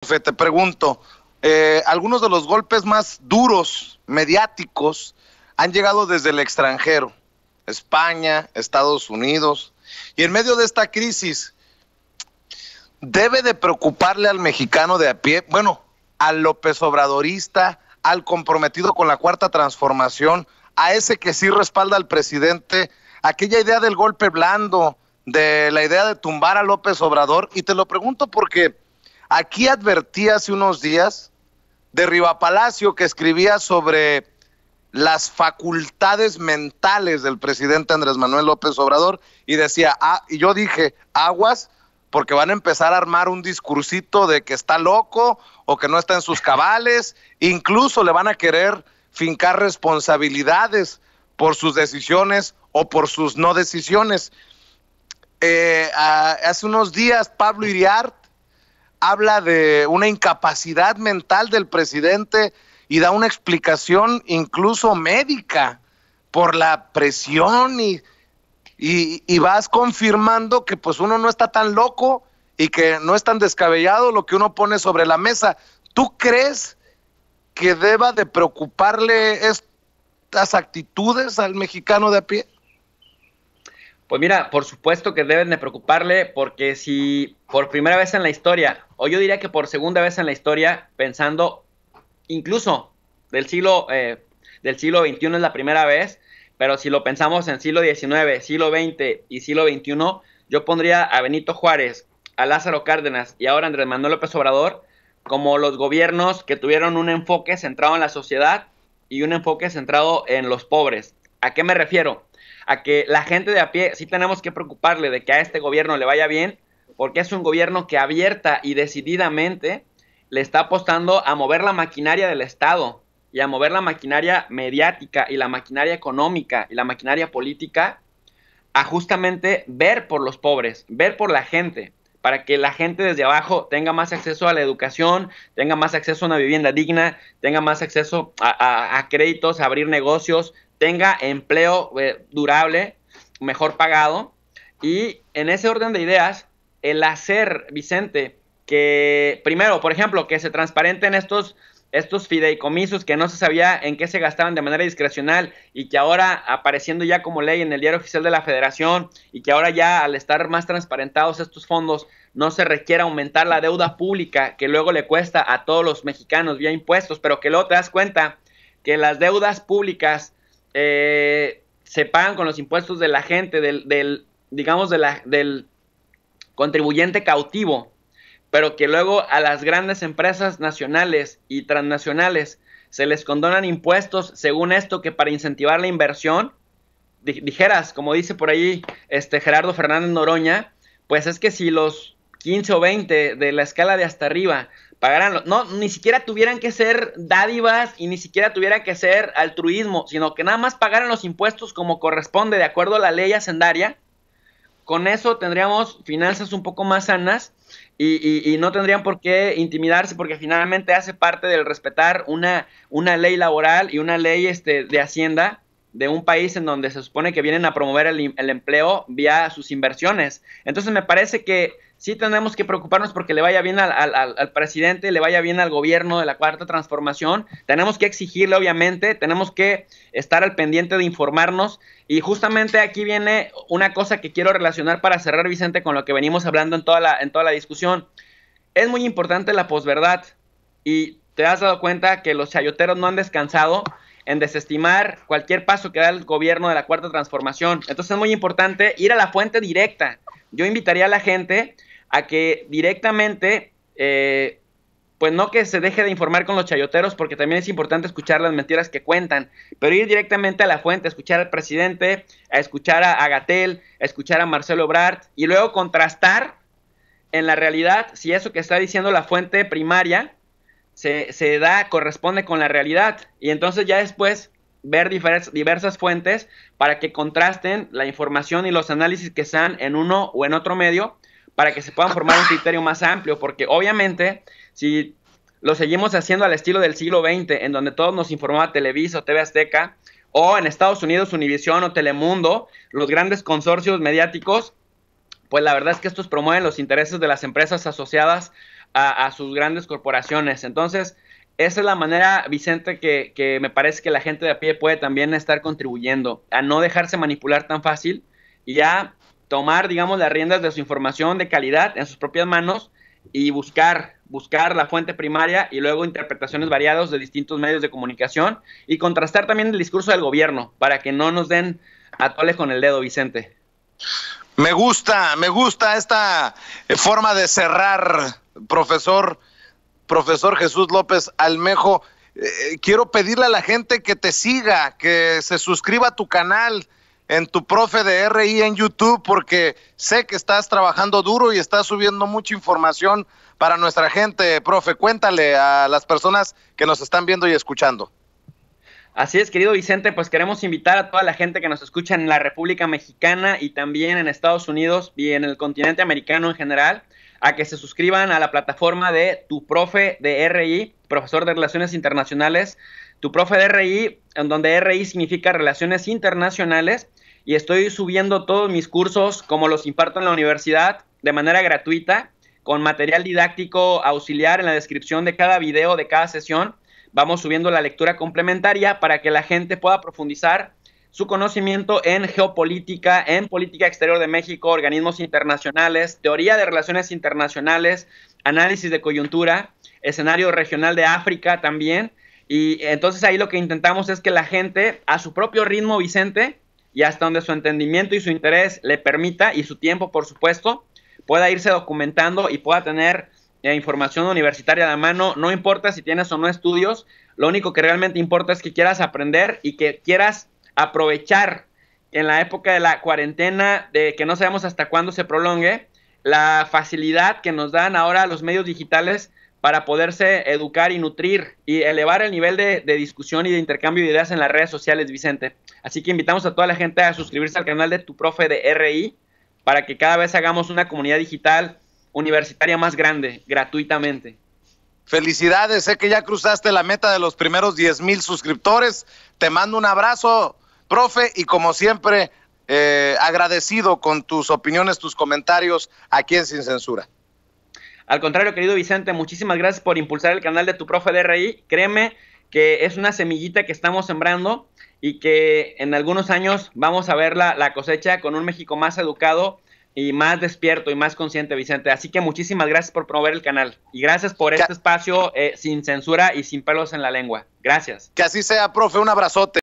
Te pregunto, algunos de los golpes más duros, mediáticos, han llegado desde el extranjero, España, Estados Unidos, y en medio de esta crisis, debe de preocuparle al mexicano de a pie, bueno, al López Obradorista, al comprometido con la Cuarta Transformación, a ese que sí respalda al presidente, aquella idea del golpe blando, de la idea de tumbar a López Obrador, y te lo pregunto porque aquí advertí hace unos días de Rivapalacio, que escribía sobre las facultades mentales del presidente Andrés Manuel López Obrador, y decía, y yo dije, aguas, porque van a empezar a armar un discursito de que está loco o que no está en sus cabales, incluso le van a querer fincar responsabilidades por sus decisiones o por sus no decisiones. Hace unos días Pablo Iriart habla de una incapacidad mental del presidente y da una explicación incluso médica por la presión y vas confirmando que pues uno no está tan loco y que no es tan descabellado lo que uno pone sobre la mesa. ¿Tú crees que deba de preocuparle estas actitudes al mexicano de a pie? Pues mira, por supuesto que deben de preocuparle, porque si por primera vez en la historia, o yo diría que por segunda vez en la historia, pensando incluso del siglo XXI es la primera vez, pero si lo pensamos en siglo XIX, siglo XX y siglo XXI, yo pondría a Benito Juárez, a Lázaro Cárdenas y ahora Andrés Manuel López Obrador como los gobiernos que tuvieron un enfoque centrado en la sociedad y un enfoque centrado en los pobres. ¿A qué me refiero? A que la gente de a pie sí tenemos que preocuparle de que a este gobierno le vaya bien, porque es un gobierno que abierta y decididamente le está apostando a mover la maquinaria del Estado y a mover la maquinaria mediática y la maquinaria económica y la maquinaria política a justamente ver por los pobres, ver por la gente, para que la gente desde abajo tenga más acceso a la educación, tenga más acceso a una vivienda digna, tenga más acceso a créditos, a abrir negocios, tenga empleo durable, mejor pagado. Y en ese orden de ideas, el hacer, Vicente, que primero, por ejemplo, que se transparenten estos fideicomisos que no se sabía en qué se gastaban de manera discrecional y que ahora apareciendo ya como ley en el Diario Oficial de la Federación y que ahora ya al estar más transparentados estos fondos no se requiera aumentar la deuda pública que luego le cuesta a todos los mexicanos vía impuestos, pero que luego te das cuenta que las deudas públicas se pagan con los impuestos de la gente, digamos, del contribuyente cautivo, pero que luego a las grandes empresas nacionales y transnacionales se les condonan impuestos según esto que para incentivar la inversión, dijeras, como dice por ahí Gerardo Fernández Noroña, pues es que si los 15 o 20 de la escala de hasta arriba pagaran, no, ni siquiera tuvieran que ser dádivas y ni siquiera tuviera que ser altruismo, sino que nada más pagaran los impuestos como corresponde de acuerdo a la ley hacendaria, con eso tendríamos finanzas un poco más sanas y no tendrían por qué intimidarse, porque finalmente hace parte del respetar una ley laboral y una ley de Hacienda de un país en donde se supone que vienen a promover el empleo vía sus inversiones. Entonces me parece que sí tenemos que preocuparnos porque le vaya bien al presidente, le vaya bien al gobierno de la Cuarta Transformación. Tenemos que exigirle, obviamente, tenemos que estar al pendiente de informarnos. Y justamente aquí viene una cosa que quiero relacionar para cerrar, Vicente, con lo que venimos hablando en toda la discusión. Es muy importante la posverdad y te has dado cuenta que los chayoteros no han descansado en desestimar cualquier paso que da el gobierno de la Cuarta Transformación. Entonces es muy importante ir a la fuente directa. Yo invitaría a la gente a que directamente, pues no que se deje de informar con los chayoteros, porque también es importante escuchar las mentiras que cuentan, pero ir directamente a la fuente, a escuchar al presidente, a escuchar a Gatell, a escuchar a Marcelo Ebrard, y luego contrastar en la realidad si eso que está diciendo la fuente primaria corresponde con la realidad, y entonces ya después ver diversas fuentes para que contrasten la información y los análisis que sean en uno o en otro medio, para que se puedan formar un criterio más amplio, porque obviamente si lo seguimos haciendo al estilo del siglo XX, en donde todos nos informaba Televisa o TV Azteca, o en Estados Unidos Univisión o Telemundo, los grandes consorcios mediáticos, pues la verdad es que estos promueven los intereses de las empresas asociadas a sus grandes corporaciones. Entonces, esa es la manera, Vicente, que me parece que la gente de a pie puede también estar contribuyendo a no dejarse manipular tan fácil y a tomar, digamos, las riendas de su información de calidad en sus propias manos y buscar la fuente primaria y luego interpretaciones variadas de distintos medios de comunicación y contrastar también el discurso del gobierno para que no nos den a tole con el dedo, Vicente. Me gusta esta forma de cerrar, profesor Jesús López Almejo. Quiero pedirle a la gente que te siga, que se suscriba a tu canal en tu profe de RI en YouTube, porque sé que estás trabajando duro y estás subiendo mucha información para nuestra gente. Profe, cuéntale a las personas que nos están viendo y escuchando. Así es, querido Vicente, pues queremos invitar a toda la gente que nos escucha en la República Mexicana y también en Estados Unidos y en el continente americano en general, a que se suscriban a la plataforma de Tu Profe de RI, profesor de Relaciones Internacionales, Tu Profe de RI, en donde RI significa Relaciones Internacionales, y estoy subiendo todos mis cursos como los imparto en la universidad de manera gratuita, con material didáctico auxiliar en la descripción de cada video, de cada sesión. Vamos subiendo la lectura complementaria para que la gente pueda profundizar su conocimiento en geopolítica, en política exterior de México, organismos internacionales, teoría de relaciones internacionales, análisis de coyuntura, escenario regional de África también. Y entonces ahí lo que intentamos es que la gente, a su propio ritmo, Vicente, y hasta donde su entendimiento y su interés le permita, y su tiempo, por supuesto, pueda irse documentando y pueda tener información universitaria a la mano. No importa si tienes o no estudios, lo único que realmente importa es que quieras aprender y que quieras aprovechar en la época de la cuarentena, de que no sabemos hasta cuándo se prolongue, la facilidad que nos dan ahora los medios digitales para poderse educar y nutrir y elevar el nivel de discusión y de intercambio de ideas en las redes sociales, Vicente. Así que invitamos a toda la gente a suscribirse al canal de Tu Profe de RI para que cada vez hagamos una comunidad digital universitaria más grande, gratuitamente. Felicidades, sé que ya cruzaste la meta de los primeros 10,000 suscriptores. Te mando un abrazo, profe, y como siempre, agradecido con tus opiniones, tus comentarios aquí en Sin Censura. Al contrario, querido Vicente, muchísimas gracias por impulsar el canal de Tu Profe de RI. Créeme que es una semillita que estamos sembrando y que en algunos años vamos a ver la cosecha con un México más educado y más despierto y más consciente, Vicente. Así que muchísimas gracias por promover el canal y gracias por este espacio sin censura y sin pelos en la lengua. Gracias. Que así sea, profe, un abrazote.